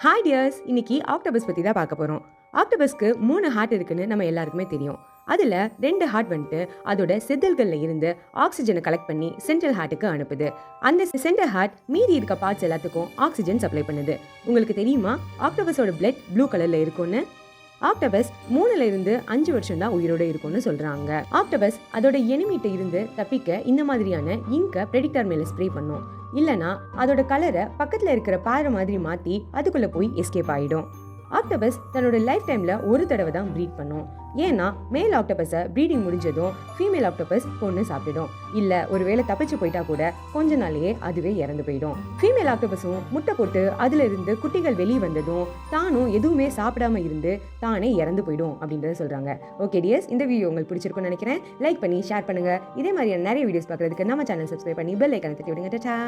Hi tears, இன்னைக்கு octopus பற்றி தான் பார்க்க போகிறோம். ஆக்டோபஸ்க்கு 3 ஹார்ட் இருக்குன்னு நம்ம எல்லாருக்குமே தெரியும். அதில் 2 ஹார்ட் வந்துட்டு அதோட செதில்களில் இருந்து ஆக்சிஜனை கலெக்ட் பண்ணி சென்ட்ரல் ஹார்ட்டுக்கு அனுப்புது. அந்த சென்ட்ரல் ஹார்ட் மீதி இருக்க பார்ட்ஸ் எல்லாத்துக்கும் ஆக்சிஜன் சப்ளை பண்ணுது. உங்களுக்கு தெரியுமா ஆக்டோபஸோட பிளட் ப்ளூ கலரில் இருக்கும்னு? ஆக்டோபஸ் 3ல இருந்து 5 வருஷம் தான் உயிரோட இருக்கும்னு சொல்றாங்க. ஆக்டோபஸ் அதோட எனிமிட்ட இருந்து தப்பிக்க இந்த மாதிரியான இங்க பிரெடிக்டர் மேல ஸ்ப்ரே பண்ணும். இல்லனா அதோட கலரை பக்கத்துல இருக்கிற பாறை மாதிரி மாத்தி அதுக்குள்ள போய் எஸ்கேப் ஆயிடும். ஆக்டோபஸ் தன்னோட லைஃப் டைம்ல ஒரு தடவை தான் ப்ரீட் பண்ணும். ஏன்னா மேல் ஆக்டோபஸை ப்ரீடிங் முடிஞ்சதும் ஃபீமேல் ஆக்டோபஸ் கொண்டு சாப்பிடும். இல்ல ஒருவேளை தப்பிச்சு போயிட்டா கூட கொஞ்ச நாளையே அதுவே இறந்து போயிடும். ஃபீமேல் ஆக்டோபஸும் முட்டை போட்டு அதுல இருந்து குட்டிகள் வெளியே வந்ததும் தானும் எதுவுமே சாப்பிடாம இருந்து தானே இறந்து போயிடும் அப்படின்றத சொல்றாங்க. ஓகே டியர்ஸ், இந்த வீடியோ உங்களுக்கு பிடிச்சிருக்கும்னு நினைக்கிறேன். லைக் பண்ணி ஷேர் பண்ணுங்க. இதே மாதிரியான நிறைய வீடியோஸ் பார்க்கறதுக்கு நம்ம சேனல் சப்ஸ்கிரைப் பண்ணி பெல் ஐகானை தட்டி விடுங்க. டாடா.